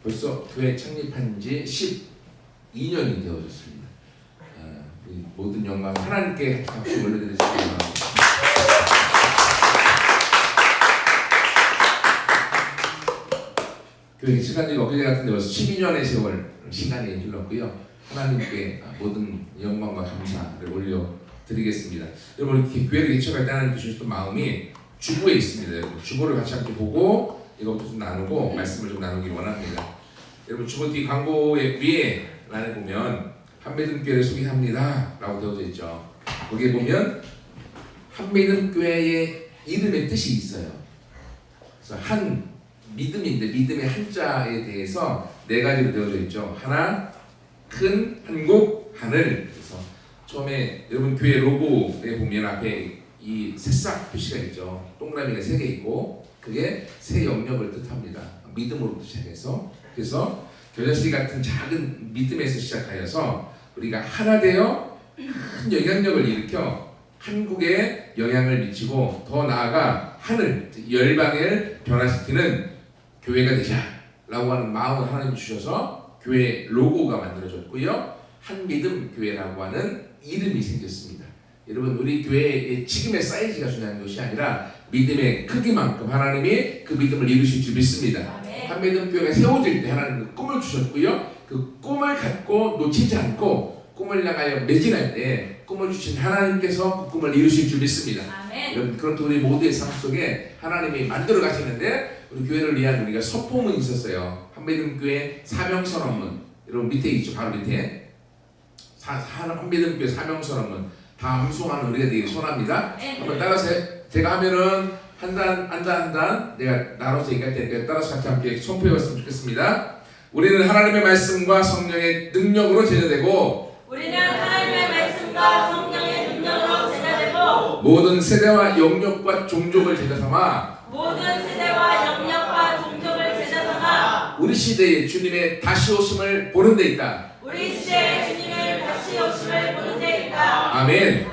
벌써 교회 창립한 지 12년이 되어졌습니다. 모든 영광 하나님께 박수 올려드리겠습니다. 교회 시간이 엊그제 같은데 벌써 12년의 세월 시간이 흘렀고요. 하나님께 모든 영광과 감사를 올려드리겠습니다. 여러분 이렇게 교회를 개척할 때 하나님 주셨던 마음이 주보에 있습니다. 여러분 주보를 같이 함께 보고 이것부터 좀 나누고 말씀을 좀 나누기 원합니다. 여러분 주보 뒤 광고의 위에 란에 보면 한미듬교회를 소개합니다 라고 되어져 있죠. 거기에 보면 한미듬교회의 이름의 뜻이 있어요. 그래서 한 믿음인데 믿음의 한자에 대해서 네 가지로 되어져 있죠. 하나, 큰, 한국, 하늘. 그래서 처음에 여러분 교회 로고에 보면 앞에 이 새싹 표시가 있죠. 동그라미가 3개 있고 그게 새 영역을 뜻합니다. 믿음으로부터 시작해서 그래서 겨자씨 같은 작은 믿음에서 시작하여서 우리가 하나 되어 큰 영향력을 일으켜 한국에 영향을 미치고 더 나아가 하늘, 열방을 변화시키는 교회가 되자라고 하는 마음을 하나님 주셔서 교회 로고가 만들어졌고요. 한미듬 교회라고 하는 이름이 생겼습니다. 여러분 우리 교회의 지금의 사이즈가 중요한 것이 아니라 믿음의 크기만큼 하나님이 그 믿음을 이루실 줄 믿습니다. 한미듬 교회가 세워질 때 하나님 그 꿈을 주셨고요. 그 꿈을 갖고 놓치지 않고 꿈을 향하여 매진할 때 꿈을 주신 하나님께서 그 꿈을 이루실 줄 믿습니다. 여러분 그렇게 우리 모두의 삶 속에 하나님이 만들어 가시는데 우리 교회를 위한 우리가 서포문이 있었어요. 한미듬 교회 사명선언문. 여러분 밑에 있죠. 바로 밑에 한미듬 교회 사명선언문 다 암송하는 우리가 되게 소원합니다. 한번 따라서 제가 하면은 한 단 내가 나눠서 얘기할 테니까 따라서 같이 함께 선포해봤으면 좋겠습니다. 우리는 하나님의 말씀과 성령의 능력으로 제자되고 모든 세대와 영역과 종족을 제자 삼아 우리 시대의 주님의 다시 오심을 보는 데 있다. 아멘.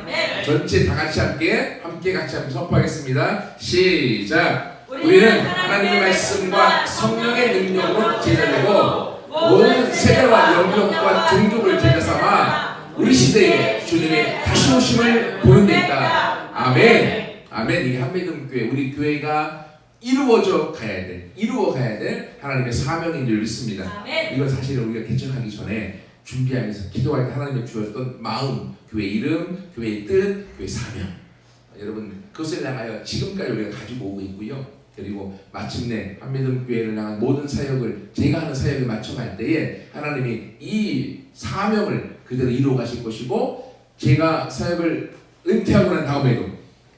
전체 다 같이 함께 같이 한번 선포하겠습니다. 시작. 우리는 하나님의 말씀과 성령의 능력으로 제자되고 모든 세대와 영역과 종족을 제자 삼아 우리 시대에 주님의 다시 오심을 보는 데 있다. 아멘. 아멘. 이 한미듬 교회 우리 교회가 이루어 가야 될 하나님의 사명인 줄 믿습니다. 이건 사실 우리가 개척하기 전에 준비하면서 기도할 때 하나님이 주었던 마음, 교회 이름, 교회의 뜻, 교회 사명. 여러분 그것을 향하여 지금까지 우리가 가지고 오고 있고요. 그리고 마침내 한미듬 교회를 향한 모든 사역을 제가 하는 사역을 맞춰갈 때에 하나님이 이 사명을 그대로 이루어 가실 것이고 제가 사역을 은퇴하고 난 다음에도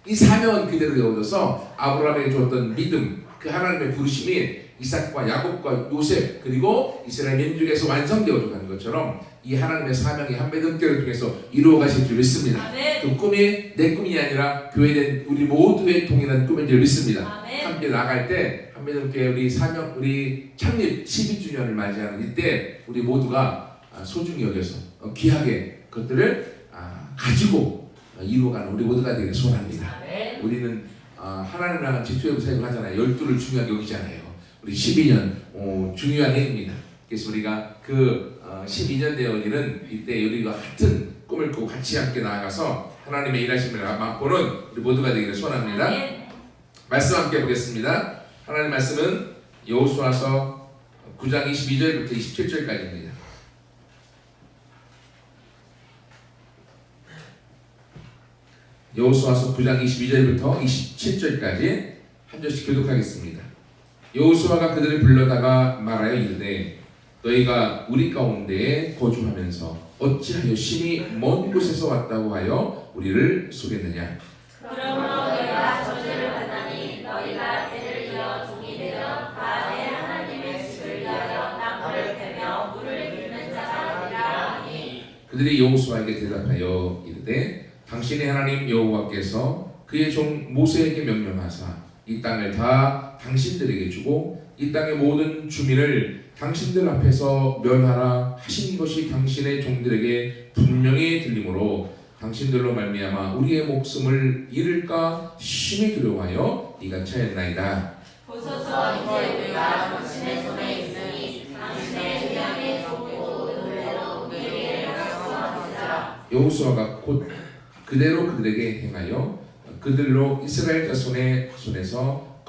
이 사명은 그대로 이루어져서 아브라함에게 주었던 믿음, 그 하나님의 부르심이 이삭과 야곱과 요셉 그리고 이스라엘 민족에서 완성되어져 가는 것처럼 이 하나님의 사명이 한미듬 교회를 통해서 이루어 가실 줄 믿습니다. 그 꿈이 내 꿈이 아니라 교회된 우리 모두의 동일한 꿈인 줄 믿습니다. 함께 나갈 때 한미듬 교회 우리 사명 우리 창립 12주년을 맞이하는 이때 우리 모두가 소중히 여겨서 귀하게 그것들을 가지고 이루어가는 우리 모두가 되기를 소원합니다. 우리는 하나님 나라 지투회부 사역을 하잖아요. 12를 중요하게 여기잖아요. 우리 12년 중요한 해입니다. 그래서 우리가 그 12년 되어지는 이때 우리가 같은 꿈을 꾸고 같이 함께 나아가서 하나님의 일하심을 맛보는 우리 모두가 되기를 소원합니다. 말씀 함께 보겠습니다. 하나님 말씀은 여호수아서 9장 22절부터 27절까지입니다. 여호수아서 9장 22절부터 27절까지 한 절씩 교독하겠습니다. 여호수아가 그들을 불러다가 말하여 이르되 너희가 우리 가운데에 거주하면서 어찌하여 심히 먼 곳에서 왔다고 하여 우리를 속였느냐. 그러므로 내가 저주를 받나니 너희가 때를 이어 종이 되어 바알의 하나님의 집을 위하여 나무를 베며 물을 빚는 자가 되리라 하니 그들이 여호수아에게 대답하여 이르되 당신의 하나님 여호와께서 그의 종 모세에게 명령하사 이 땅을 다 당신들에게 주고 이 땅의 모든 주민을 당신들 앞에서 멸하라 하신 것이 당신의 종들에게 분명히 들리므로 당신들로 말미암아 우리의 목숨을 잃을까 심히 두려워하여 네가 차였나이다. 보소서 이제 우리가 당신의 손에 있으니 여호수아가 곧 그대로 그들에게 행하여 그들로 이스라엘 자손의 손에서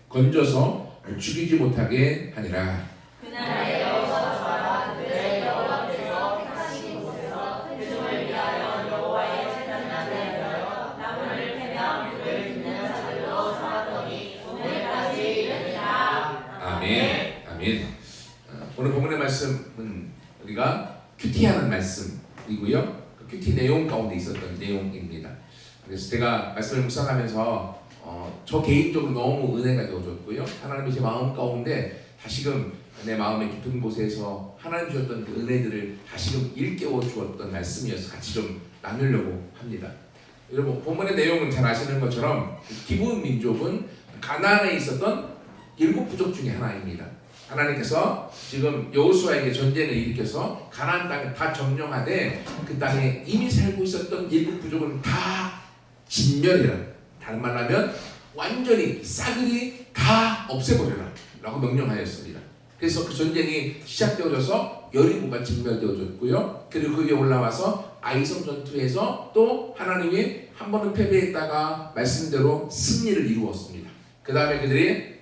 건져서 죽이지 못하게 하니라. 그날에 여호수아가 그들의 여호와께서 택하신 곳에서 그들을 위하여 여호와의 제단을 내어 나무를 패며 그를 빚는 자들로 삼았더니 오늘까지 이르니라. 아멘. 아멘. 오늘 본문의 말씀은 우리가 큐티하는 말씀이고요. 그 큐티 내용 가운데 있었던 내용입니다. 그래서 제가 말씀을 묵상하면서 저 개인적으로 너무 은혜가 되어줬고요. 하나님이 제 마음 가운데 다시금 내 마음의 깊은 곳에서 하나님 주셨던 그 은혜들을 다시금 일깨워 주었던 말씀이어서 같이 좀 나누려고 합니다. 여러분 본문의 내용은 잘 아시는 것처럼 기브온 민족은 가나안에 있었던 7 부족 중에 하나입니다. 하나님께서 지금 여호수아에게 전쟁을 일으켜서 가나안 땅을 다 점령하되 그 땅에 이미 살고 있었던 7 부족은 다 진멸해라. 다른 말로 하면 완전히 싸그리 다 없애버려라 라고 명령하였습니다. 그래서 그 전쟁이 시작되어져서 여리고가 진멸되어졌고요. 그리고 그게 올라와서 아이성 전투에서 또 하나님이 한 번은 패배했다가 말씀대로 승리를 이루었습니다. 그 다음에 그들이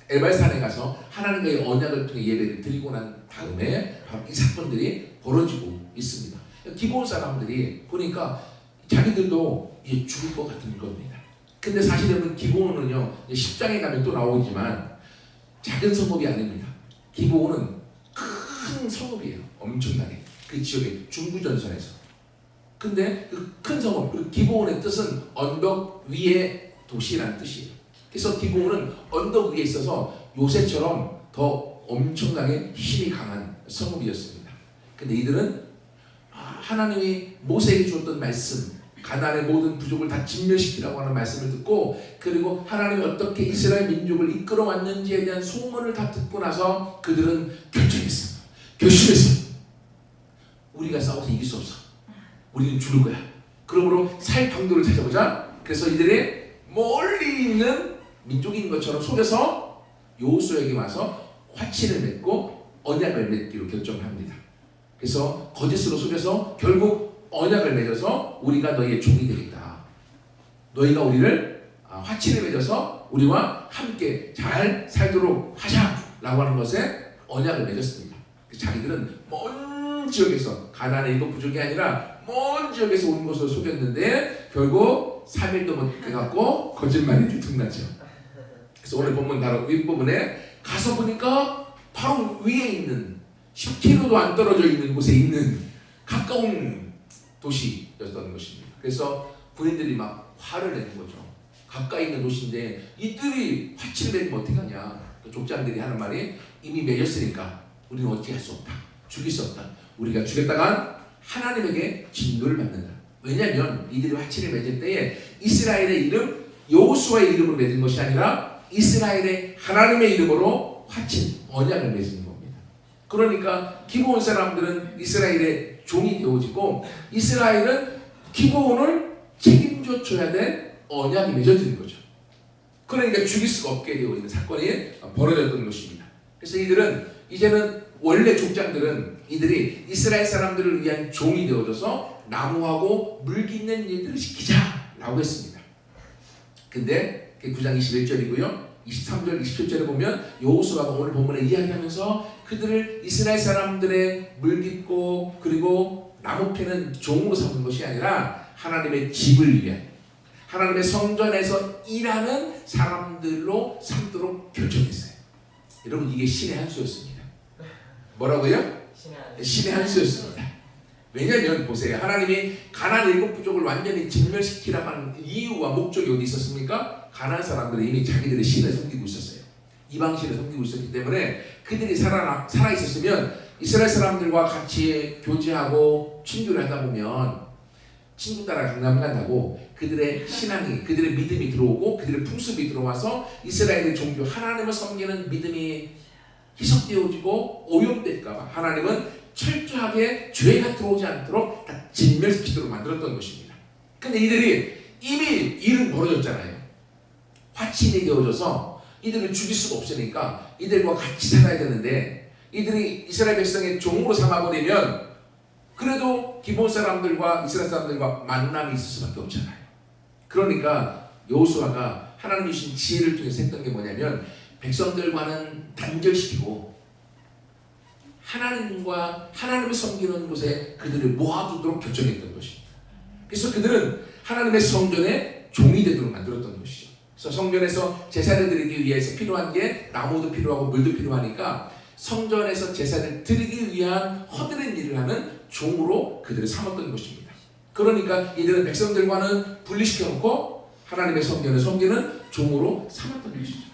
에발산에 가서 하나님과의 언약을 통해 예배를 드리고 난 다음에 바로 이 사건들이 벌어지고 있습니다. 기브온 사람들이 보니까 자기들도 이제 죽을 것 같은 겁니다. 근데 사실은 기브온은요 10장에 가면 또 나오지만 작은 성읍이 아닙니다. 기브온은 큰 성읍이에요. 엄청나게 그 지역의 중부전선에서. 근데 그 큰 성읍, 그 기브온의 뜻은 언덕 위의 도시라는 뜻이에요. 그래서 기브온은 언덕 위에 있어서 요새처럼 더 엄청나게 힘이 강한 성읍이었습니다. 근데 이들은 하나님이 모세에게 주었던 말씀, 가나안의 모든 부족을 다 진멸시키라고 하는 말씀을 듣고, 그리고 하나님이 어떻게 이스라엘 민족을 이끌어 왔는지에 대한 소문을 다 듣고 나서 그들은 결심했어. 우리가 싸워서 이길 수 없어. 우리는 죽을 거야. 그러므로 살 방도를 찾아보자. 그래서 이들이 멀리 있는 민족인 것처럼 속여서 여호수아에게 와서 화친을 맺고 언약을 맺기로 결정합니다. 그래서 거짓으로 속여서 결국 언약을 맺어서 우리가 너희의 종이 되겠다. 너희가 우리를 화친을 맺어서 우리와 함께 잘 살도록 하자라고 하는 것에 언약을 맺었습니다. 자기들은 먼 지역에서 가나안의 7 부족이 아니라 먼 지역에서 온 것으로 속였는데 결국 3일도 못 돼갖고 거짓말이 들통나죠. 그래서 오늘 본문 바로 윗부분에 가서 보니까 바로 위에 있는 10km도 안 떨어져 있는 곳에 있는 가까운 도시였던 것입니다. 그래서 군인들이 막 화를 내는 거죠. 가까이 있는 도시인데 이들이 화치를 맺으면 어떻게 하냐. 족장들이 하는 말이 이미 맺었으니까 우리는 어떻게 할 수 없다. 죽일 수 없다. 우리가 죽였다간 하나님에게 진노를 받는다. 왜냐하면 이들이 화친을 맺을 때에 이스라엘의 이름, 여호수아의 이름으로 맺은 것이 아니라 이스라엘의 하나님의 이름으로 화친, 언약을 맺은 겁니다. 그러니까 기브온 사람들은 이스라엘의 종이 되어지고 이스라엘은 기브온을 책임져 줘야 될 언약이 맺어지는 거죠. 그러니까 죽일 수가 없게 되어 있는 사건이 벌어졌던 것입니다. 그래서 이들은 이제는 원래 족장들은 이들이 이스라엘 사람들을 위한 종이 되어져서 나무하고 물 깃는 일들을 시키자라고 했습니다. 근데 9장 21절이고요. 23절, 27절에 보면 여호수아가 오늘 본문에 이야기하면서 그들을 이스라엘 사람들의 물 깃고 그리고 나무 패는 종으로 삼는 것이 아니라 하나님의 집을 위한 하나님의 성전에서 일하는 사람들로 삼도록 결정했어요. 여러분 이게 신의 한 수였습니다. 뭐라고요? 신의 한 수였습니다. 왜냐하면 보세요. 하나님이 가나안 7 부족을 완전히 진멸시키라고 하는 이유와 목적이 어디 있었습니까? 가나안 사람들이 이미 자기들의 신을 섬기고 있었어요. 이방신을 섬기고 있었기 때문에 그들이 살아 있었으면 이스라엘 사람들과 같이 교제하고 친교를 하다 보면 친구 따라 강남 간다고 그들의 신앙이, 그들의 믿음이 들어오고 그들의 풍습이 들어와서 이스라엘의 종교 하나님을 섬기는 믿음이 희석되어지고 오염될까봐 하나님은 철저하게 죄가 들어오지 않도록 다 진멸시키도록 만들었던 것입니다. 근데 이들이 이미 일은 벌어졌잖아요. 화친이 되어져서 이들을 죽일 수가 없으니까 이들과 같이 살아야 되는데 이들이 이스라엘 백성의 종으로 삼아버리면 그래도 기본 사람들과 이스라엘 사람들과 만남이 있을 수밖에 없잖아요. 그러니까 여호수아가 하나님 주신 지혜를 통해서 했던 게 뭐냐면 백성들과는 단절시키고 하나님과 하나님을 섬기는 곳에 그들을 모아두도록 결정했던 것입니다. 그래서 그들은 하나님의 성전에 종이 되도록 만들었던 것이죠. 그래서 성전에서 제사를 드리기 위해서 필요한 게 나무도 필요하고 물도 필요하니까 성전에서 제사를 드리기 위한 허드렛 일을 하는 종으로 그들을 삼았던 것입니다. 그러니까 이들은 백성들과는 분리시켜놓고 하나님의 성전을 섬기는 종으로 삼았던 것이죠.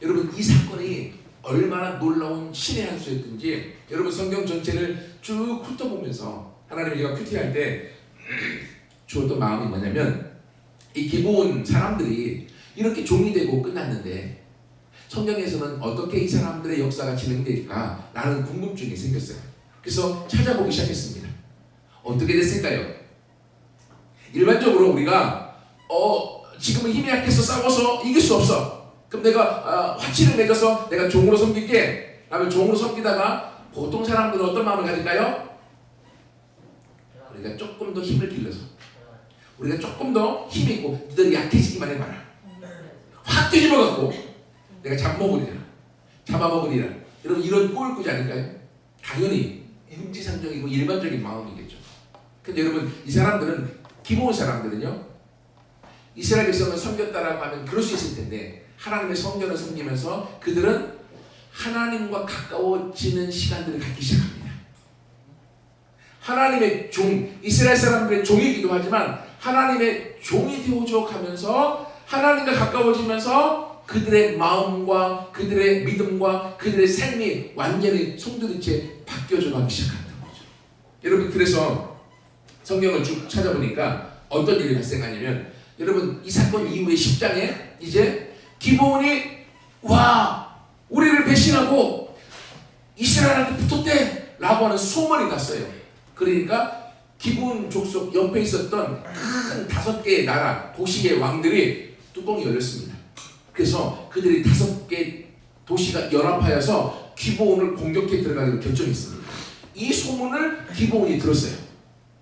여러분, 이 사건이 얼마나 놀라운 신의 한 수였든지 여러분 성경 전체를 쭉 훑어보면서 하나님이 제가 큐티할 때 주었던 마음이 뭐냐면 이 기본 사람들이 이렇게 종이 되고 끝났는데 성경에서는 어떻게 이 사람들의 역사가 진행될까 라는 궁금증이 생겼어요. 그래서 찾아보기 시작했습니다. 어떻게 됐을까요? 일반적으로 우리가 지금은 힘이 약해서 싸워서 이길 수 없어. 그럼 내가 화치를 맺어서 내가 종으로 섬길게. 라면 종으로 섬기다가 보통 사람들은 어떤 마음을 가질까요? 우리가 조금 더 힘을 길러서 우리가 조금 더 힘이 있고 너희들이 약해지기만 해봐라. 확 뒤집어갖고 내가 잡아먹으리라. 여러분 이런 꼴 꾸지 않을까요? 당연히 인지상정이고 일반적인 마음이겠죠. 근데 여러분 이 사람들은 기본 사람들은요 이스라엘 백성을 섬겼다라고 하면 그럴 수 있을 텐데 하나님의 성전을 섬기면서 그들은 하나님과 가까워지는 시간들을 갖기 시작합니다. 하나님의 종, 이스라엘 사람들의 종이기도 하지만 하나님의 종이 되어줘 가면서 하나님과 가까워지면서 그들의 마음과 그들의 믿음과 그들의 삶이 완전히 송두리째 바뀌어져 가기 시작한다는 거죠. 여러분 그래서 성경을 쭉 찾아보니까 어떤 일이 발생하냐면 여러분 이 사건 이후에 10장에 이제 기브온이 우리를 배신하고 이스라엘한테 붙었대 라고 하는 소문이 났어요. 그러니까 기브온 족속 옆에 있었던 큰 5개의 나라 도시의 왕들이 뚜껑이 열렸습니다. 그래서 그들이 5개 도시가 연합하여서 기브온을 공격해 들어가기로 결정했습니다. 이 소문을 기브온이 들었어요.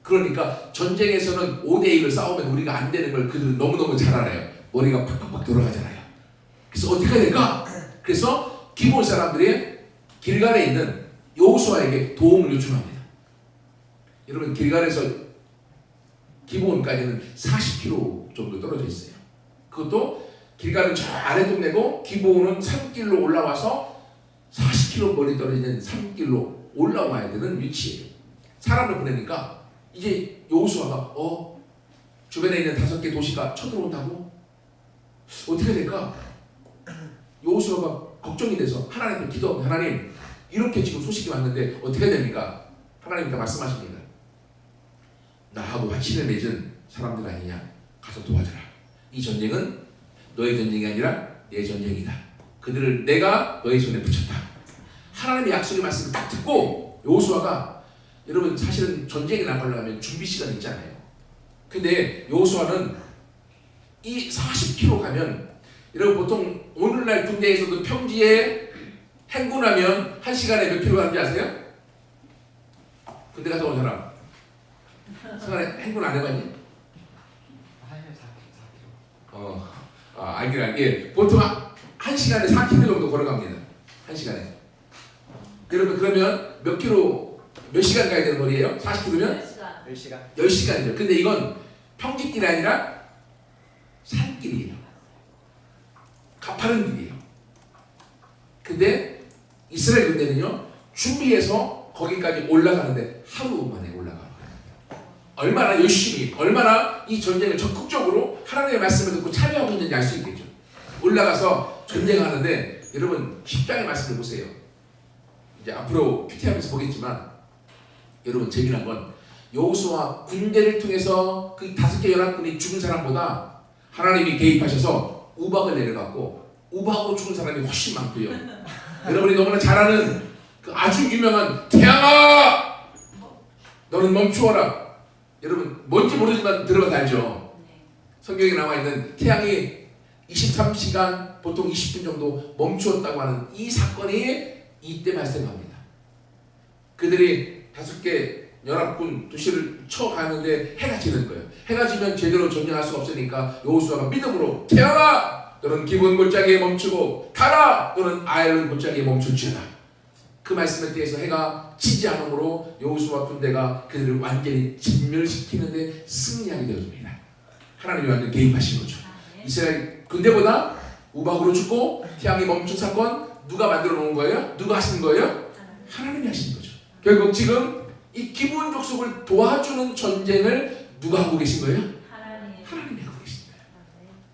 그러니까 전쟁에서는 5대1을 싸우면 우리가 안 되는 걸 그들은 너무너무 잘 알아요. 머리가 팍팍팍 돌아가잖아요. 그래서 어떻게 해야 될까? 그래서 기브온 사람들이 길갈에 있는 여호수아에게 도움을 요청합니다. 여러분 길갈에서 기브온까지는 40km 정도 떨어져 있어요. 그것도 길갈은 저 아래동네고 기브온은 산길로 올라와서 40km 멀리 떨어지는 산길로 올라와야 되는 위치예요. 사람을 보내니까 이제 여호수아가 주변에 있는 5개 도시가 쳐들어온다고? 어떻게 될까? 여호수아가 걱정이 돼서 하나님께 기도합니다. 하나님 이렇게 지금 소식이 왔는데 어떻게 됩니까? 하나님께 말씀하십니다. 나하고 화친을 맺은 사람들 아니냐? 가서 도와줘라. 이 전쟁은 너의 전쟁이 아니라 내 전쟁이다. 그들을 내가 너의 손에 붙였다. 하나님의 약속의 말씀을 딱 듣고 여호수아가 여러분 사실은 전쟁에 나가려면 준비 시간이 있잖아요. 근데 여호수아는 이 40km 가면 여러분 보통 오늘날 군대에서도 평지에 행군하면 1시간에 몇 킬로 가는지 아세요? 군대 갔다 온 사람 생활에 행군 안 해봤니? 알게 보통 1시간에 4km 정도 걸어갑니다. 1시간에. 여러분 그러면 몇 킬로 몇 시간 가야 되는 거리예요? 40km면? 10시간이죠. 근데 이건 평지길이 아니라 산길이에요. 가파른 길이에요. 근데 이스라엘 군대는요 준비해서 거기까지 올라가는데 하루 만에 올라가요. 얼마나 열심히 얼마나 이 전쟁을 적극적으로 하나님의 말씀을 듣고 참여하고 있는지 알 수 있겠죠. 올라가서 전쟁하는데 여러분 10장의 말씀을 보세요. 이제 앞으로 큐티하면서 보겠지만 여러분 재미난 건 여호수아 군대를 통해서 그 5개 연합군이 죽은 사람보다 하나님이 개입하셔서 우박을 내려갖고 우박으로 죽은 사람이 훨씬 많고요. 여러분이 너무나 잘 아는 그 아주 유명한 태양아 너는 멈추어라. 여러분 뭔지 모르지만 들어봐서 알죠. 성경에 나와 있는 태양이 23시간 보통 20분 정도 멈추었다고 하는 이 사건이 이때 발생합니다. 그들이 5개 연합군 도시를 쳐가는데 해가 지는 거예요. 해가 지면 제대로 전쟁할 수가 없으니까 여호수아가 믿음으로 태어나 너는 기브온 골짜기에 멈추고 가라 너는 아얄론 골짜기에 멈출지어다. 그 말씀에 대해서 해가 지지 않으므로 여호수아 군대가 그들을 완전히 진멸시키는데 승리하게 되어집니다. 하나님이 완전 개입하신 거죠. 이스라엘 군대보다 우박으로 죽고 태양이 멈춘 사건 누가 만들어 놓은 거예요? 누가 하신 거예요? 하나님이 하신 거죠. 결국 지금 이 기브온 족속을 도와주는 전쟁을 누가 하고 계신 거예요? 하나님이 하고 계신 거예요.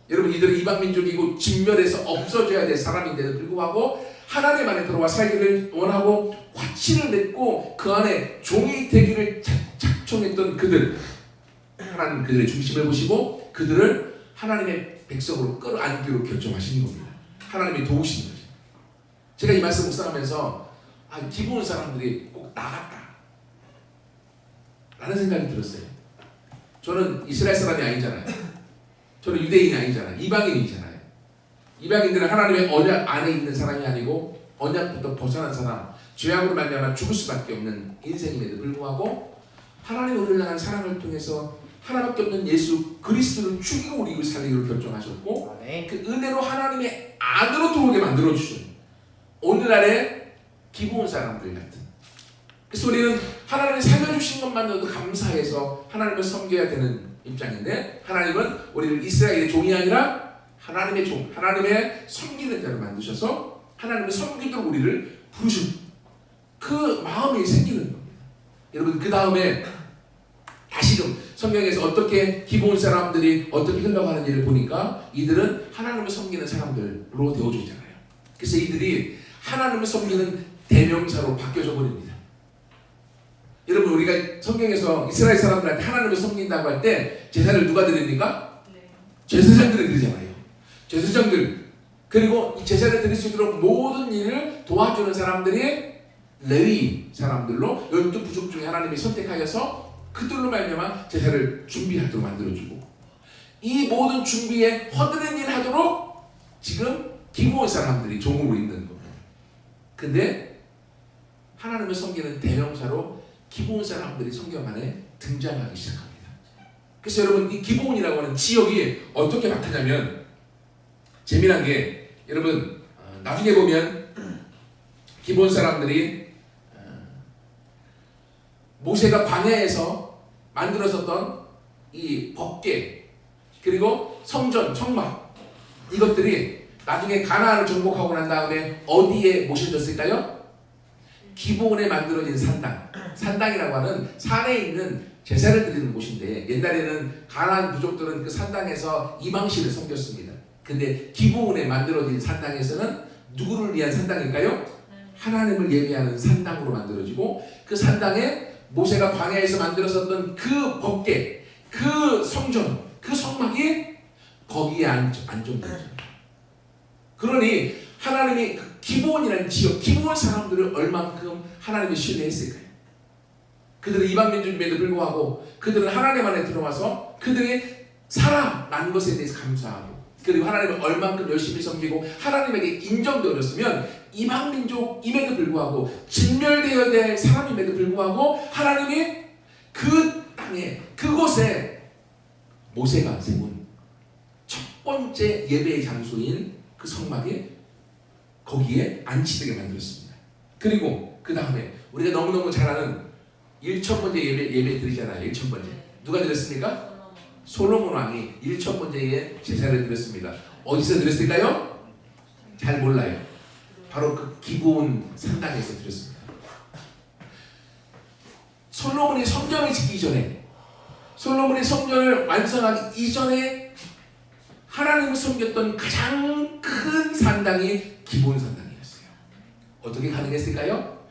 여러분 이들은 이방 민족이고 진멸해서 없어져야 될 사람인데도 불구하고 하나님 안에 들어와 살기를 원하고 화친을 맺고 그 안에 종이 되기를 작정했던 그들, 하나님 그들의 중심을 보시고 그들을 하나님의 백성으로 끌어안기로 결정하신 겁니다. 하나님이 도우신 거죠. 제가 이 말씀 묵상하면서 기브온 사람들이 꼭 나갔다 라는 생각이 들었어요. 저는 이스라엘 사람이 아니잖아요. 저는 유대인이 아니잖아요. 이방인이잖아요. 이방인들은 하나님의 언약 안에 있는 사람이 아니고 언약부터 벗어난 사람, 죄악으로 말미암아 죽을 수밖에 없는 인생임에도 불구하고 하나님 우리를 향한 사랑을 통해서 하나밖에 없는 예수 그리스도를 죽이고 우리를 살리기로 결정하셨고 그 은혜로 하나님의 안으로 들어오게 만들어주신 오늘날의 기브온 사람들 같은. 그래서 우리는 하나님이 살려주신 것만으로도 감사해서 하나님을 섬겨야 되는 입장인데 하나님은 우리를 이스라엘의 종이 아니라 하나님의 종, 하나님의 섬기는 자로 만드셔서 하나님을 섬기도록 우리를 부르신 그 마음이 생기는 겁니다. 여러분 그 다음에 다시금 성경에서 어떻게 기브온 사람들이 어떻게 흘러가는지를 보니까 이들은 하나님을 섬기는 사람들로 되어지잖아요. 그래서 이들이 하나님을 섬기는 대명사로 바뀌어져 버립니다. 여러분 우리가 성경에서 이스라엘 사람들한테 하나님을 섬긴다고 할 때 제사를 누가 드립니까? 제사장들이 드리잖아요. 제사장들 그리고 이 제사를 드릴 수 있도록 모든 일을 도와주는 사람들이 레위 사람들로 12부족 중에 하나님이 선택하여서 그들로 말미암아 제사를 준비하도록 만들어주고 이 모든 준비에 허드렛 일을 하도록 지금 기브온 사람들이 종으로 있는 겁니다. 근데 하나님을 섬기는 대명사로 기브온 사람들이 성경 안에 등장하기 시작합니다. 그래서 여러분 이 기브온이라고 하는 지역이 어떻게 바뀌냐면 재미난 게 여러분 나중에 보면 기브온 사람들이 모세가 광야에서 만들었었던 이 법궤 그리고 성전, 성막 이것들이 나중에 가나안을 정복하고 난 다음에 어디에 모셔졌을까요? 기브온에 만들어진 산당, 산당이라고 하는 산에 있는 제사를 드리는 곳인데 옛날에는 가나안 부족들은 그 산당에서 이방신을 섬겼습니다. 근데 기브온에 만들어진 산당에서는 누구를 위한 산당일까요? 하나님을 예배하는 산당으로 만들어지고 그 산당에 모세가 광야에서 만들었었던 그 법궤, 그 성전, 그 성막이 거기에 안정되죠. 그러니 하나님이 그 기브온이라는 지역, 기브온 사람들을 얼만큼 하나님이 신뢰했을까요? 그들은 이방민족임에도 불구하고 그들은 하나님 안에 들어와서 그들이 살아난 것에 대해서 감사하고 그리고 하나님을 얼만큼 열심히 섬기고 하나님에게 인정되었으면 이방민족임에도 불구하고 진멸되어야 될 사람임에도 불구하고 하나님이 그 땅에 그곳에 모세가 세운 첫 번째 예배의 장소인 그 성막에 거기에 안치되게 만들었습니다. 그리고 그 다음에 우리가 너무너무 잘 아는 1,000번째 예배 드리잖아요. 1,000번째 누가 드렸습니까? 솔로몬 왕이 1,000번째에 제사를 드렸습니다. 어디서 드렸을까요? 잘 몰라요. 바로 그 기브온 산당에서 드렸습니다. 솔로몬이 성전을 짓기 전에 솔로몬이 성전을 완성하기 이전에 하나님을 섬겼던 가장 큰 산당이 기브온 산당이었어요. 어떻게 가능했을까요?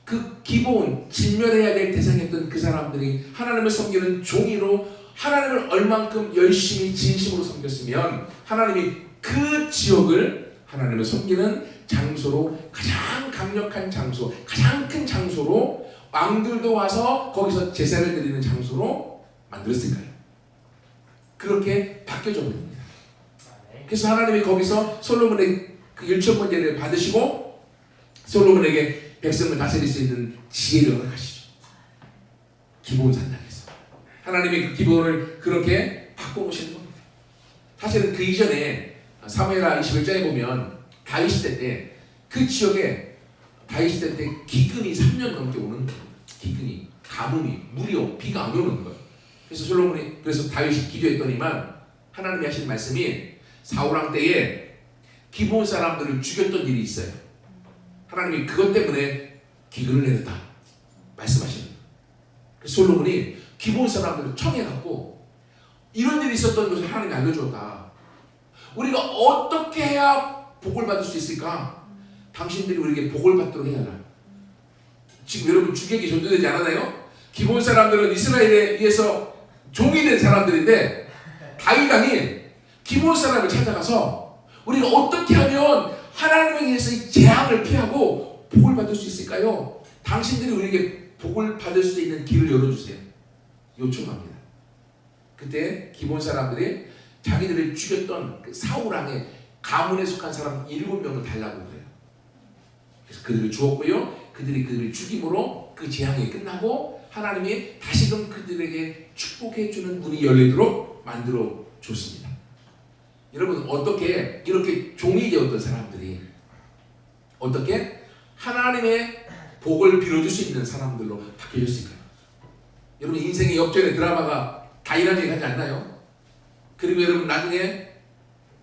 그 기브온 진멸해야 될 대상이었던 그 사람들이 하나님을 섬기는 종이로 하나님을 얼만큼 열심히 진심으로 섬겼으면 하나님이 그 지역을 하나님을 섬기는 장소로 가장 강력한 장소, 가장 큰 장소로 왕들도 와서 거기서 제사를 드리는 장소로 만들었을까요? 그렇게 바뀌어져 버립니다. 그래서 하나님이 거기서 솔로몬의 그 1,000번째를 받으시고 솔로몬에게 백성을 다스릴 수 있는 지혜를 허락하시죠. 기브온 산당에서 하나님이 그 기브온을 그렇게 바꿔놓으시는 겁니다. 사실은 그 이전에 사무엘하 21장에 보면 다윗 시대 때 그 지역에 다윗 시대 때 기근이 3년 넘게 오는 거예요. 기근이, 가뭄이, 물이 비가 안 오는 거예요. 그래서 다윗이 기도했더니만 하나님이 하신 말씀이 사울왕 때에 기브온 사람들을 죽였던 일이 있어요. 하나님이 그것 때문에 기근을 내렸다 말씀하시는 거예요. 그래서 솔로몬이 기브온 사람들을 청해갖고 이런 일이 있었던 것을 하나님이 알려주었다. 우리가 어떻게 해야 복을 받을 수 있을까? 당신들이 우리에게 복을 받도록 해달라. 지금 여러분 주객이 전도되지 않았나요? 기브온 사람들은 이스라엘에 의해서 종이 된 사람들인데 다윗 왕이 기브온 사람을 찾아가서 우리가 어떻게 하면 하나님에 의해서 이 재앙을 피하고 복을 받을 수 있을까요? 당신들이 우리에게 복을 받을 수 있는 길을 열어주세요. 요청합니다. 그때 기브온 사람들이 자기들을 죽였던 그 사울왕의 가문에 속한 사람 7명을 달라고 그래요. 그래서 그들을 주었고요. 그들을 죽임으로 그 재앙이 끝나고 하나님이 다시금 그들에게 축복해 주는 문이 열리도록 만들어 줬습니다. 여러분 어떻게 이렇게 종이 되었던 사람들이 어떻게 하나님의 복을 빌어줄 수 있는 사람들로 바뀌어졌을까요? 여러분 인생의 역전의 드라마가 다 이런 얘기 하지 않나요? 그리고 여러분 나중에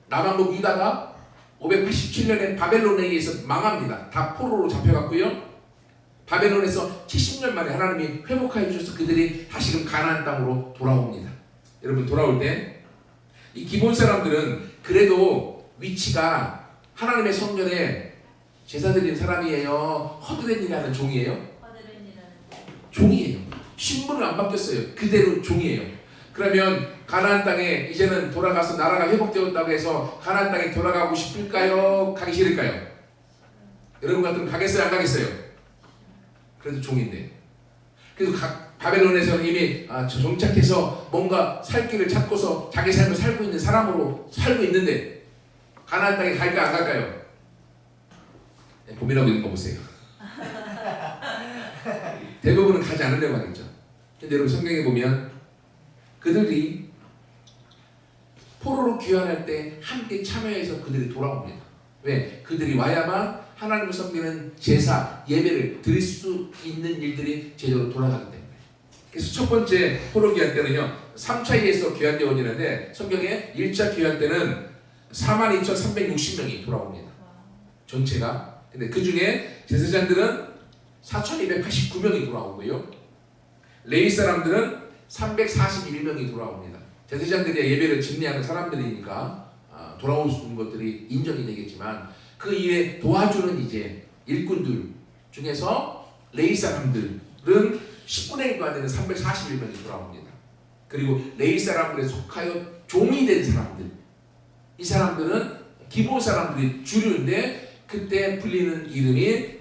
남왕국 유다가 587년에 바벨론에 의해서 망합니다. 다 포로로 잡혀갔고요. 바벨론에서 70년 만에 하나님이 회복하여 주셔서 그들이 다시금 가나안 땅으로 돌아옵니다. 여러분 돌아올 때 이 기브온 사람들은 그래도 위치가 하나님의 성전에 제사 드리는 사람이에요? 허드렛 일하는 종이에요? 종이에요. 신분은 안 바뀌었어요. 그대로 종이에요. 그러면 가나안 땅에 이제는 돌아가서 나라가 회복되었다고 해서 가나안 땅에 돌아가고 싶을까요? 가기 싫을까요? 여러분 같으면 가겠어요? 안 가겠어요? 그래도 종인데. 그래서 바벨론에서는 이미 정착해서 뭔가 살 길을 찾고서 자기 삶을 살고 있는 사람으로 살고 있는데 가나안 땅에 갈까 안 갈까요? 네, 고민하고 있는 거 보세요. 대부분은 가지 않으려고 하겠죠. 근데 여러분 성경에 보면 그들이 포로로 귀환할 때 함께 참여해서 그들이 돌아옵니다. 왜? 그들이 와야만 하나님을 섬기는 제사, 예배를 드릴 수 있는 일들이 제대로 돌아가기 때문에. 그래서 첫 번째 포로 귀환 때는요 3차에서 귀환되어 오는데 성경에 1차 귀환 때는 42,360명이 돌아옵니다. 전체가. 근데 그 중에 제사장들은 4,289명이 돌아오고요. 레위 사람들은 341명이 돌아옵니다. 제사장들이 예배를 집례하는 사람들이니까 돌아올 수 있는 것들이 인정이 되겠지만 그 이외에 도와주는 이제 일꾼들 중에서 레위 사람들은 10분의 1도 안 되는 341명이 돌아옵니다. 그리고 레위 사람들에 속하여 종이 된 사람들, 이 사람들은 기브온 사람들이 주류인데 그때 불리는 이름이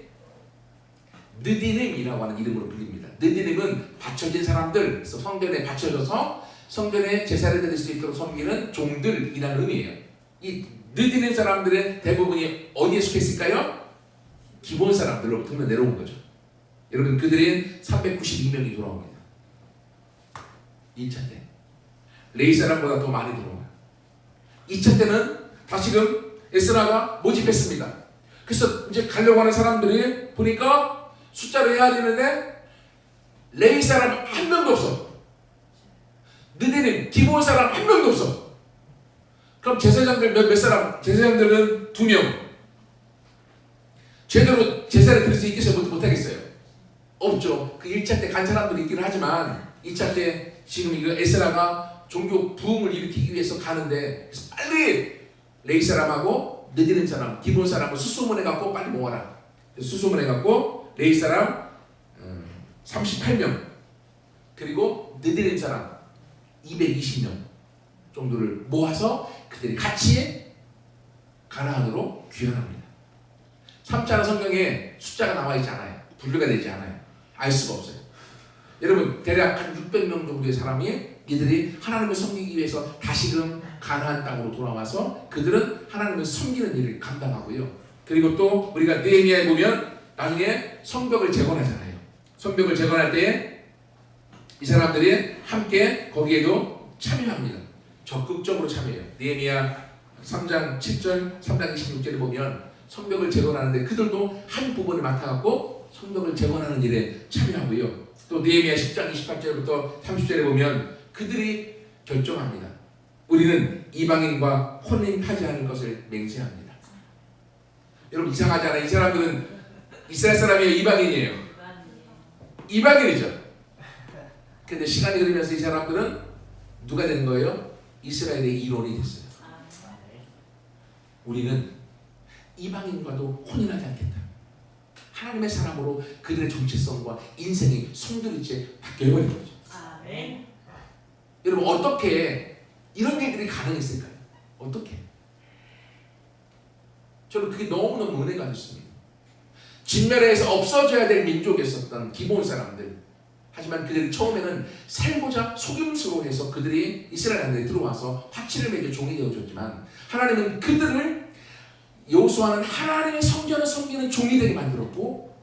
느디님이라고 하는 이름으로 불립니다. 느디님은 바쳐진 사람들, 그래서 성전에 바쳐져서 성전에 제사를 드릴 수 있도록 섬기는 종들이라는 의미예요. 이 느디님 사람들의 대부분이 어디에 속했을까요? 기브온 사람들로부터 내려온 거죠. 여러분 그들이 392명이 돌아옵니다. 2차 때 레위 사람보다 더 많이 들어와요. 2차 때는 다시금 에스라가 모집했습니다. 그래서 이제 가려고 하는 사람들이 보니까 숫자를 해야 되는데 레위 사람 한 명도 없어. 느디님 기브온 사람 한 명도 없어. 그럼 제사장들 몇 사람? 제사장들은 2명. 제대로 제사를 드릴 수 있겠어요? 못하겠어요? 없죠. 그 1차 때 간 사람들이 있기는 하지만 2차 때 지금 이거 에스라가 종교 부흥을 일으키기 위해서 가는데 그래서 빨리 레위 사람하고 느디님 사람, 기브온 사람을 수소문해갖고 빨리 모아라. 수소문해갖고 레위 사람 38명 그리고 느디님 사람 220명 정도를 모아서 그들이 같이 가나안으로 귀환합니다. 3차는 성경에 숫자가 나와 있지 않아요. 분류가 되지 않아요. 알 수가 없어요. 여러분 대략 한 600명 정도의 사람이 이들이 하나님을 섬기기 위해서 다시금 가나안 땅으로 돌아와서 그들은 하나님을 섬기는 일을 감당하고요. 그리고 또 우리가 느헤미야에 보면 나중에 성벽을 재건하잖아요. 성벽을 재건할 때 이 사람들이 함께 거기에도 참여합니다. 적극적으로 참여해요. 느헤미야 3장 7절, 3장 26절에 보면 성벽을 재건하는데 그들도 한 부분을 맡아갖고 성벽을 재건하는 일에 참여하고요. 또 느헤미야 10장 28절부터 30절에 보면 그들이 결정합니다. 우리는 이방인과 혼인하지 않을 것을 맹세합니다. 여러분 이상하잖아요. 이 사람들은 이스라엘 사람이에요? 이방인이에요? 이방인이죠. 근데 시간이 흐르면서 이 사람들은 누가 된 거예요? 이스라엘의 일원이 됐어요. 우리는 이방인과도 혼인하지 않겠다. 하나님의 사람으로 그들의 정체성과 인생이 송두리째 바뀌어버린 거죠. 아멘. 여러분 어떻게 이런 일들이 가능했을까요? 어떻게? 저는 그게 너무너무 은혜가 됐습니다. 진멸해서 없어져야 될 민족이었었던 기본 사람들. 하지만 그들이 처음에는 살고자 속임수로 해서 그들이 이스라엘 안에 들어와서 화치를 맺어 종이 되어줬지만 하나님은 그들을 여호수아는 하나님의 성전을 섬기는 종이 되게 만들었고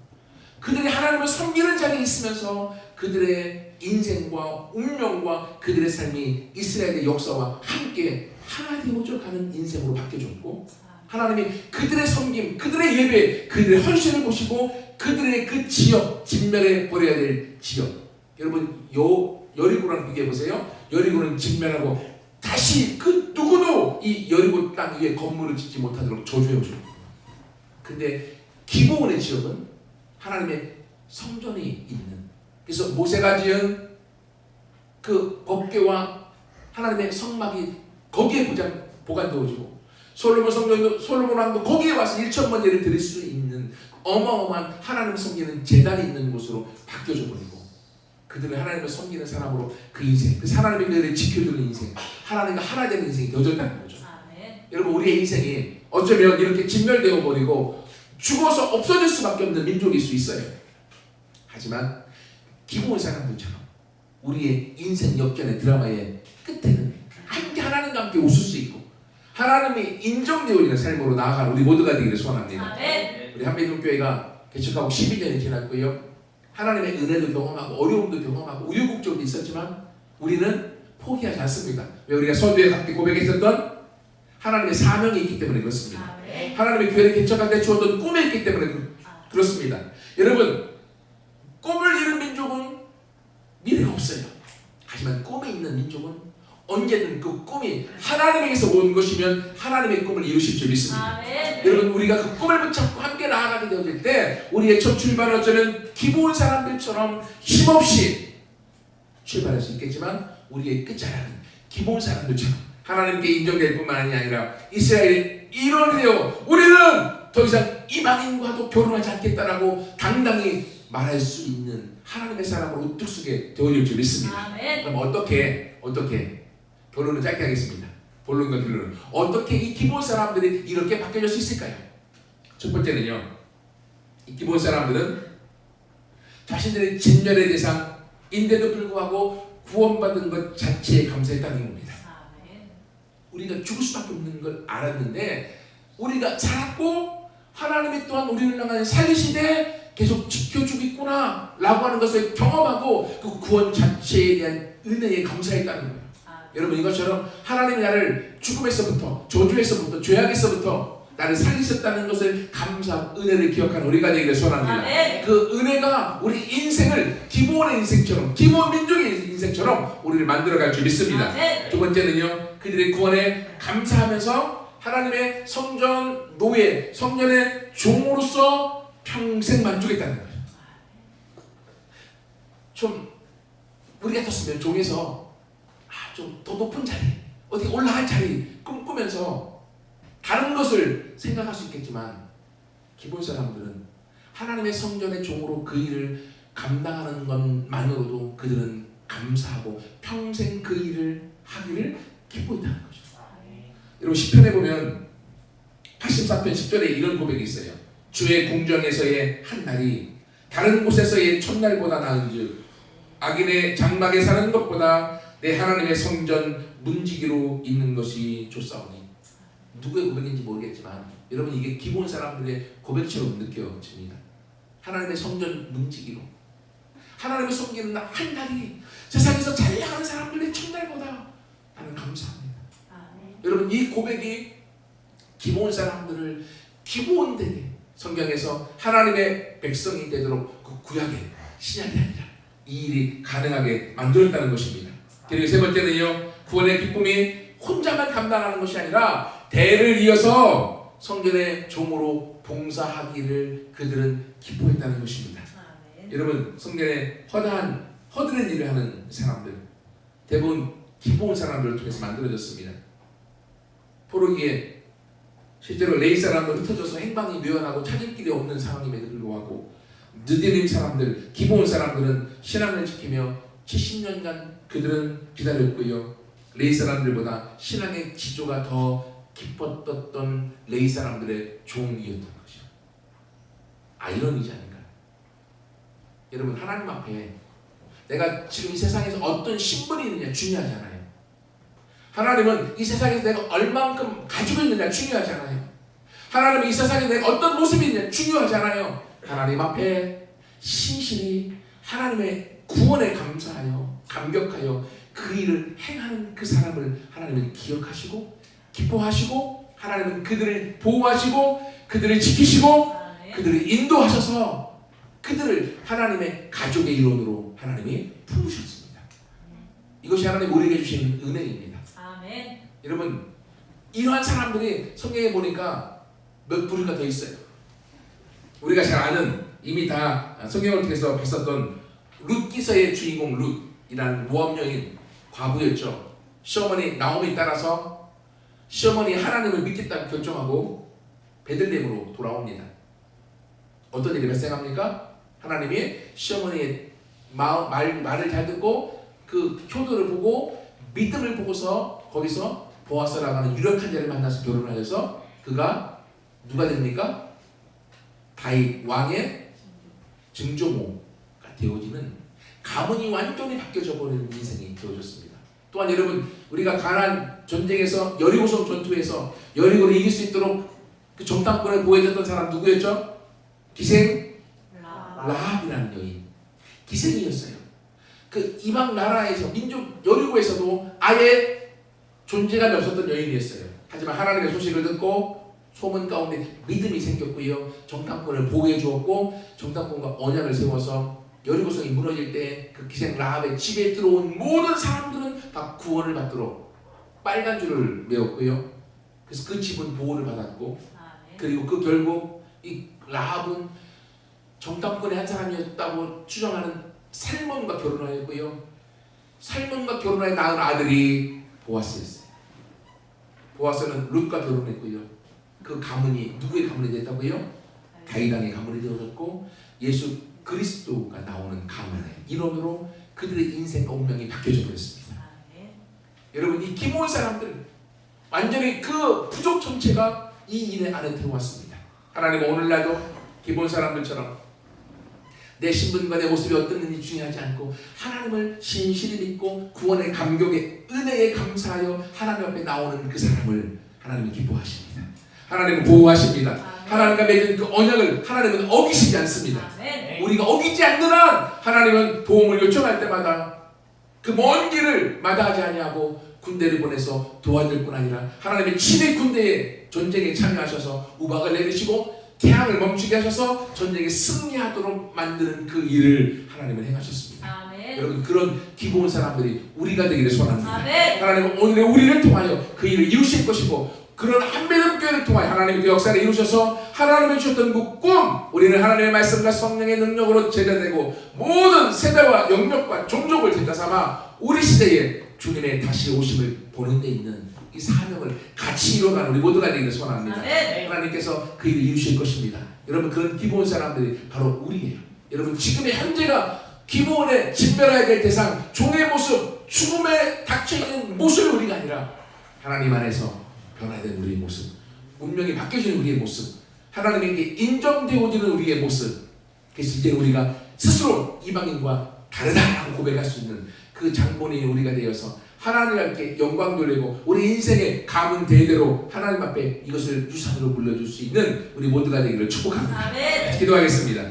그들이 하나님을 섬기는 자리에 있으면서 그들의 인생과 운명과 그들의 삶이 이스라엘의 역사와 함께 하나 되어져 가는 인생으로 바뀌어졌고 하나님이 그들의 섬김, 그들의 예배, 그들의 헌신을 보시고 그들의 그 지역, 진멸해 버려야 될 지역. 여러분 여리고랑 비교해 보세요. 여리고는 진멸하고 다시 그 누구도 이 여리고 땅 위에 건물을 짓지 못하도록 저주해 오죠. 근데 기브온의 지역은 하나님의 성전이 있는. 그래서 모세가 지은 그 법궤와 하나님의 성막이 거기에 보관되어지고 솔로몬 성전도 솔로몬 왕도 거기에 와서 1,000번 예를 드릴 수 있는 어마어마한 하나님 섬기는 제단이 있는 곳으로 바뀌어져 버리고 그들을 하나님을 섬기는 사람으로 그 인생, 그 하나님의 그들을 지켜주는 인생, 하나님과 하나 되는 인생이 되어졌다는 거죠. 아멘. 여러분 우리의 인생이 어쩌면 이렇게 진멸되어 버리고 죽어서 없어질 수밖에 없는 민족일 수 있어요. 하지만 기본 사람들처럼 우리의 인생 역전의 드라마의 끝에는 함께 하나님과 함께 웃을 수 있고 하나님이 인정되어 있는 삶으로 나아가는 우리 모두가 되기를 소원합니다. 아멘. 우리 한빛교회가 개척하고 12년이 지났고요. 하나님의 은혜도 경험하고 어려움도 경험하고 우유곡절도 있었지만 우리는 포기하지 않습니다. 왜? 우리가 서두에 함께 고백했었던 하나님의 사명이 있기 때문에 그렇습니다. 아멘. 하나님의 교회를 개척할 때 주었던 꿈이 있기 때문에 그렇습니다. 여러분 꿈을 이룬 민족은 미래가 없어요. 하지만 꿈이 있는 민족은 언제든 그 꿈이 하나님에게서 온 것이면 하나님의 꿈을 이루실 줄 믿습니다. 아멘. 여러분 우리가 그 꿈을 붙잡고 함께 나아가게 되어질 때 우리의 첫 출발은 어쩌면 기본 사람들처럼 힘없이 출발할 수 있겠지만 우리의 끝자락은 기본 사람들처럼 하나님께 인정될 뿐만 아니라 이스라엘의 일원이 되어 우리는 더 이상 이방인과도 결혼하지 않겠다라고 당당히 말할 수 있는 하나님의 사람으로 우뚝 서게 되어질 줄 믿습니다. 아멘. 그럼 어떻게 결론을 짧게 하겠습니다. 본론과 결론은 어떻게 이 기본 사람들이 이렇게 바뀌어질 수 있을까요? 첫 번째는요, 이 기본 사람들은 자신들의 진멸의 대상인데도 불구하고 구원받은 것 자체에 감사했다는 겁니다. 아멘. 우리가 죽을 수밖에 없는 걸 알았는데 우리가 살았고 하나님이 또한 우리를 향하여 살리시되 계속 지켜주고 있구나 라고 하는 것을 경험하고 그 구원 자체에 대한 은혜에 감사했다는 거예요. 여러분 이것처럼 하나님이 나를 죽음에서부터 저주에서부터 죄악에서부터 나를 살리셨다는 것을 감사 은혜를 기억하는 우리가 되기를 소원합니다. 아멘. 그 은혜가 우리 인생을 기본의 인생처럼 기본 민족의 인생처럼 우리를 만들어갈 줄 믿습니다. 아멘. 두 번째는요 그들의 구원에 감사하면서 하나님의 성전 노예 성전의 종으로서 평생 만족했다는 거예요. 좀 우리 같았으면 종에서 좀 더 높은 자리, 어디 올라갈 자리 꿈꾸면서 다른 것을 생각할 수 있겠지만 기본 사람들은 하나님의 성전의 종으로 그 일을 감당하는 것만으로도 그들은 감사하고 평생 그 일을 하기를 기뻐했다는 거죠. 여러분 시편에 보면 84편 10절에 이런 고백이 있어요. 주의 궁정에서의 한 날이 다른 곳에서의 첫날보다 나은즉 악인의 장막에 사는 것보다 내 하나님의 성전 문지기로 있는 것이 좋사오니. 누구의 고백인지 모르겠지만 여러분 이게 기본 사람들의 고백처럼 느껴집니다. 하나님의 성전 문지기로 하나님을 섬기는 한 날이 세상에서 잘 나가는 사람들의 첫날보다 나는 감사합니다. 여러분, 이 고백이 기브온 사람들을 기브온되게 성경에서 하나님의 백성이 되도록 그 구약의 신약이 아니라 이 일이 가능하게 만들었다는 것입니다. 그리고 세 번째는요, 구원의 기쁨이 혼자만 감당하는 것이 아니라 대를 이어서 성전의 종으로 봉사하기를 그들은 기뻐했다는 것입니다. 여러분, 성전에 허드렛 일을 하는 사람들 대부분 기브온 사람들을 통해서 만들어졌습니다. 포로기에 실제로 레위 사람들 흩어져서 행방이 묘연하고 찾을 길이 없는 상황임에도 불구하고 느디림 사람들, 기브온 사람들은 신앙을 지키며 70년간 그들은 기다렸고요. 레위 사람들보다 신앙의 지조가 더 깊었던 레위 사람들의 종이었던 것이죠. 아이러니지 않을까요? 여러분, 하나님 앞에 내가 지금 이 세상에서 어떤 신분이 있느냐 중요하지 않아요. 하나님은 이 세상에서 내가 얼만큼 가지고 있느냐 중요하지 않아요. 하나님은 이 세상에 내가 어떤 모습이 있느냐 중요하지 않아요. 하나님 앞에 신실히 하나님의 구원에 감사하여 감격하여 그 일을 행하는 그 사람을 하나님은 기억하시고 기뻐하시고 하나님은 그들을 보호하시고 그들을 지키시고 그들을 인도하셔서 그들을 하나님의 가족의 일원으로 하나님이 품으셨습니다. 이것이 하나님 우리에게 주신 은혜입니다. 아멘. 여러분, 이러한 사람들이 성경에 보니까 몇 부류가 더 있어요. 우리가 잘 아는 이미 다 성경을 통해서 봤었던 룻 기서의 주인공 룻이라는 모함 여인 과부였죠. 시어머니 나오미 따라서 시어머니 하나님을 믿겠다고 결정하고 베들레헴으로 돌아옵니다. 어떤 일이 발생합니까? 하나님이 시어머니의 말을 잘 듣고 그 효도를 보고 믿음을 보고서 거기서 보아스라고 하는 유력한 자를 만나서 결혼하여서 그가 누가 됩니까? 다윗 왕의 증조모가 되어지는 가문이 완전히 바뀌어져 버리는 인생이 되어졌습니다. 또한 여러분, 우리가 가나안 전쟁에서 여리고성 전투에서 여리고를 이길 수 있도록 그 정탐꾼을 보호해줬던 사람 누구였죠? 기생 라합이라는 여인, 기생이었어요. 그 이방 나라에서 민족 여리고에서도 아예 존재감이 없었던 여인이었어요. 하지만 하나님의 소식을 듣고 소문 가운데 믿음이 생겼고요. 정탐꾼을 보호해 주었고 정탐꾼과 언약을 세워서 여리고성이 무너질 때 그 기생 라합의 집에 들어온 모든 사람들은 다 구원을 받도록 빨간 줄을 메웠고요. 그래서 그 집은 보호를 받았고 그리고 그 결국 이 라합은 정탐꾼의 한 사람이었다고 추정하는 살몬과 결혼하였고요. 살몬과 결혼하여 낳은 아들이 보아스였어요. 보아스는 룻과 결혼했고요. 그 가문이 누구의 가문이 됐다고요? 다윗 왕의 가문이 되어졌고 예수 그리스도가 나오는 가문의 일원으로 그들의 인생과 운명이 바뀌어져 버렸습니다. 여러분, 이 기브온 사람들 완전히 그 부족 전체가 이 일의 안에 들어왔습니다. 하나님은 오늘날도 기브온 사람들처럼 내 신분과 내 모습이 어떻는지 중요하지 않고 하나님을 신실히 믿고 구원의 감격에 은혜에 감사하여 하나님 앞에 나오는 그 사람을 하나님은 기뻐하십니다. 하나님은 보호하십니다. 하나님과 맺은 그 언약을 하나님은 어기시지 않습니다. 우리가 어기지 않는 한 하나님은 도움을 요청할 때마다 그 먼 길을 마다하지 아니하고 군대를 보내서 도와줄 뿐 아니라 하나님의 친히 군대의 전쟁에 참여하셔서 우박을 내리시고 태양을 멈추게 하셔서 전쟁에 승리하도록 만드는 그 일을 하나님은 행하셨습니다. 아멘. 여러분, 그런 기브온 사람들이 우리가 되기를 소원합니다. 아멘. 하나님은 오늘의 우리를 통하여 그 일을 이루실 것이고 그런 한배름 교회를 통하여 하나님의 그 역사를 이루셔서 하나님이 주셨던 그 꿈, 우리는 하나님의 말씀과 성령의 능력으로 제자되고 모든 세대와 영역과 종족을 제자삼아 우리 시대에 주님의 다시 오심을 보는 데 있는 이 사명을 같이 이뤄가는 우리 모두가 되기를 소원합니다. 아멘. 하나님께서 그 일을 이루실 것입니다. 여러분, 그런 기브온 사람들이 바로 우리예요. 여러분, 지금의 현재가 기브온에 진멸해야 될 대상, 종의 모습, 죽음에 닥쳐있는 모습이 우리가 아니라 하나님 안에서 변화된 우리의 모습, 운명이 바뀌어지는 우리의 모습, 하나님에게 인정되어지는 우리의 모습. 그래서 이제 우리가 스스로 이방인과 다르다라고 고백할 수 있는 그 장본인이 우리가 되어서 하나님께 영광 돌리고 우리 인생의 가문 대대로 하나님 앞에 이것을 유산으로 물려줄 수 있는 우리 모두가 되기를 축복합니다. 아멘. 기도하겠습니다.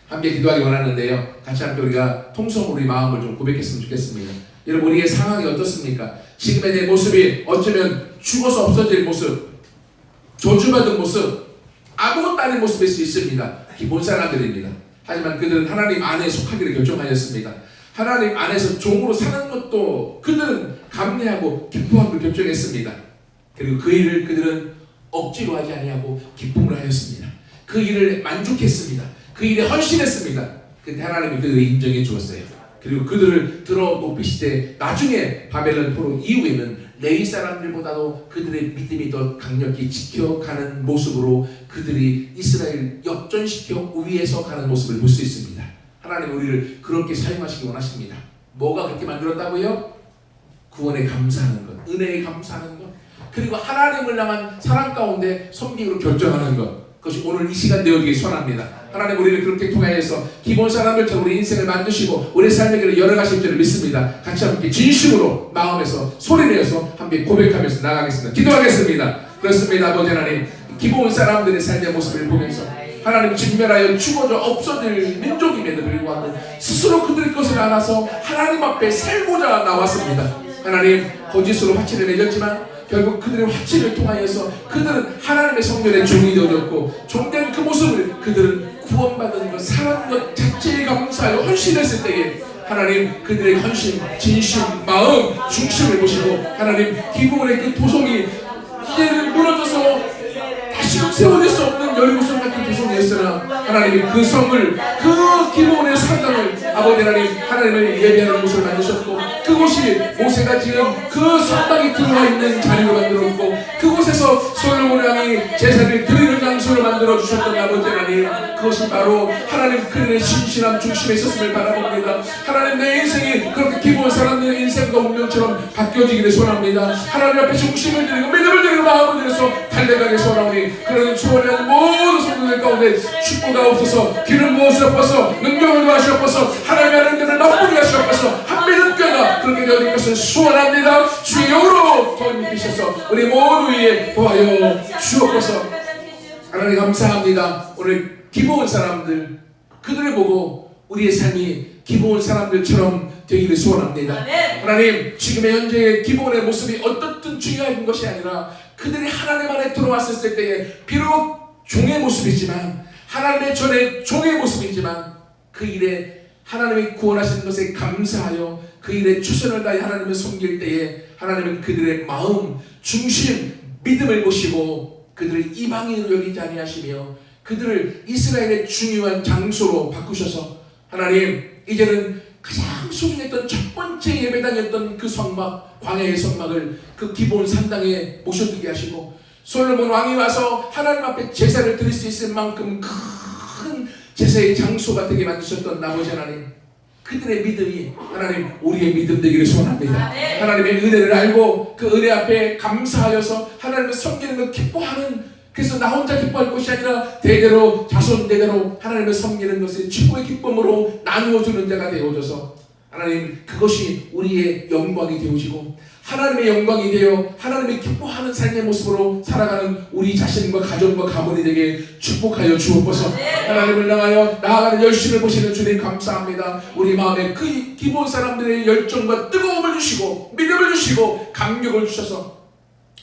함께 기도하기 원하는데요. 같이 함께 우리가 통성으로 우리 마음을 좀 고백했으면 좋겠습니다. 여러분, 우리의 상황이 어떻습니까? 지금의 내 모습이 어쩌면 죽어서 없어질 모습, 저주받은 모습, 아무것도 아닌 모습일 수 있습니다. 기본 사람들입니다. 하지만 그들은 하나님 안에 속하기를 결정하였습니다. 하나님 안에서 종으로 사는 것도 그들은 감내하고 기뻐하기를 결정했습니다. 그리고 그 일을 그들은 억지로 하지 아니하고 기쁨으로 하였습니다. 그 일을 만족했습니다. 그 일에 헌신했습니다. 그때 하나님이 그들을 인정해 주었어요. 그리고 그들을 들어 높이시되 나중에 바벨론 포로 이후에는 레위 사람들보다도 그들의 믿음이 더 강력히 지켜가는 모습으로 그들이 이스라엘 역전시켜 위에서 가는 모습을 볼 수 있습니다. 하나님 우리를 그렇게 사용하시기 원하십니다. 뭐가 그렇게 만들었다고요? 구원에 감사하는 것, 은혜에 감사하는 것, 그리고 하나님을 향한 사랑 가운데 섬기기로 결정하는 것, 그것이 오늘 이 시간 되어지기 소원합니다. 하나님 우리를 그렇게 통하여서 기본 사람들처럼 우리 인생을 만드시고 우리 삶의 길을 열어가실 줄을 믿습니다. 같이 함께 진심으로 마음에서 소리내어서 함께 고백하면서 나가겠습니다. 기도하겠습니다. 그렇습니다. 아버지 하나님, 기본 사람들의 삶의 모습을 보면서 하나님 진멸하여 죽어져 없어질 민족임에도 불구하고 스스로 그들의 것을 알아서 하나님 앞에 살고자 나왔습니다. 하나님, 거짓으로 화치를 맺었지만 결국 그들의 화치를 통하여서 그들은 하나님의 성전의 종이 되어졌고, 종된 그 모습을 그들은 구원받은 것, 살아난 것 자체에 감사하여 헌신했을 때에 하나님 그들의 헌신, 진심, 마음, 중심을 보시고 하나님 기부원의 그 도성이 이제는 무너져서 다시금 세워질 수 없는 여리고성 같은 도성이었으나 하나님이 그 성을, 그 기부원의 상당을 아버지 하나님을 예배하는 곳을 만드셨고, 그곳이 모세가 지은 그 성당이 들어와 있는 자리로 만들었고, 그곳에서 솔로몬 왕이 제사를 드리는 장소를 만들어 주셨던 아버지 하나님, 그것이 바로 하나님 그들의 신실함 중심에 있었음을 바라봅니다. 하나님, 내 인생이 그렇게 기부원 사람들의 인생과 운명처럼 바뀌어지기를 소원합니다. 하나님 앞에 중심을 드리고 믿음을 드리고 마음을 들여서 달려가게 소원하오니, 그런 소원하는 모든 성도들 가운데 축복하옵소서. 기름 부으시옵소서. 능력을 더하시옵소서. 하나님을 맛보게 하시옵소서. 한 믿음 뼈가 그렇게 되어질 것을 소원합니다. 주의 영으로 더 입히셔서 우리 모두 위에 도하여 주옵소서. 하나님 감사합니다. 오늘 기부원 사람들, 그들을 보고 우리의 삶이 기부원 사람들처럼 되기를 소원합니다. 하나님, 지금의 현재의 기부원의 모습이 어떻든 중요한 것이 아니라 그들이 하나님 안에 들어왔을 때에 비록 종의 모습이지만, 하나님의 전에 종의 모습이지만 그 일에 하나님이 구원하시는 것에 감사하여 그 일에 최선을 다해 하나님을 섬길 때에 하나님은 그들의 마음, 중심, 믿음을 보시고 그들을 이방인으로 여기지 아니하시며 그들을 이스라엘의 중요한 장소로 바꾸셔서 하나님, 이제는 가장 소중했던 첫 번째 예배당이었던 그 성막, 광야의 성막을 그 기본 산당에 모셔두게 하시고, 솔로몬 왕이 와서 하나님 앞에 제사를 드릴 수 있을 만큼 큰 제사의 장소가 되게 만드셨던 아버지 하나님, 그들의 믿음이 하나님 우리의 믿음 되기를 소원합니다. 하나님의 은혜를 알고 그 은혜 앞에 감사하여서 하나님을 섬기는 걸 기뻐하는, 그래서 나 혼자 기뻐할 것이 아니라 대대로 자손 대대로 하나님을 섬기는 것을 최고의 기쁨으로 나누어 주는 자가 되어져서 하나님, 그것이 우리의 영광이 되어지고 하나님의 영광이 되어 하나님이 기뻐하는 삶의 모습으로 살아가는 우리 자신과 가정과 가문이 되게 축복하여 주옵소서. 하나님을 향하여 나아가는 열심을 보시는 주님 감사합니다. 우리 마음에 그 기본 사람들의 열정과 뜨거움을 주시고 믿음을 주시고 감격을 주셔서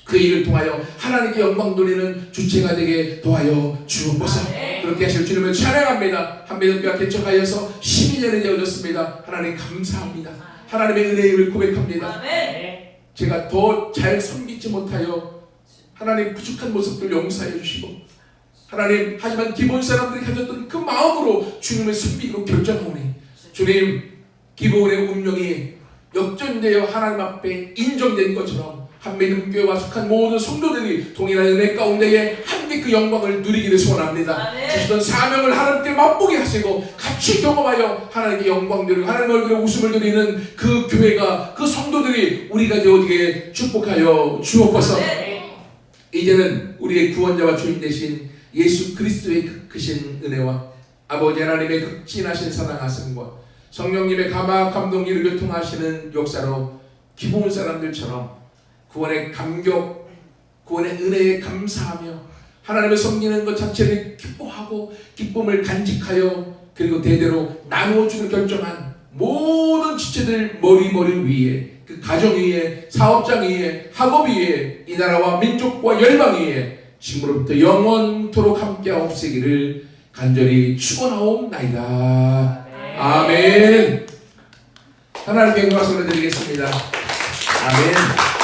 그 일을 통하여 하나님께 영광 돌리는 주체가 되게 도와여 주옵소서. 그렇게 하실 주님을 찬양합니다. 한 믿음과 개척하여서 12년이 되어졌습니다. 하나님 감사합니다. 하나님의 은혜를 고백합니다. 제가 더 잘 섬기지 못하여 하나님 부족한 모습들 용서해 주시고, 하나님 하지만 기본 사람들이 가졌던 그 마음으로 주님을 섬기기로 결정하오니 주님, 기본의 운명이 역전되어 하나님 앞에 인정된 것처럼 한미름교회와 속한 모든 성도들이 동일한 은혜 가운데에 함께 그 영광을 누리기를 소원합니다. 주시던 사명을 하나님께 맛보게 하시고 같이 경험하여 하나님께 영광 드리고 하나님 얼굴에 웃음을 드리는 그 교회가, 그 성도들이 우리가 되어지게 축복하여 주옵소서. 이제는 우리의 구원자와 주인 되신 예수 그리스도의 크신 은혜와 아버지 하나님의 극진하신 사랑하심과 성령님의 감동 이루게 통하시는 역사로 기본 사람들처럼 구원의 감격, 구원의 은혜에 감사하며 하나님을 섬기는 것 자체를 기뻐하고 기쁨을 간직하여 그리고 대대로 나누어주기로 결정한 모든 지체들 머리 위에, 그 가정 위에, 사업장 위에, 학업 위에, 이 나라와 민족과 열방 위에 지금으로부터 영원토록 함께 없애기를 간절히 축원하옵나이다. 아멘. 하나님께 영광을 드리겠습니다. 아멘.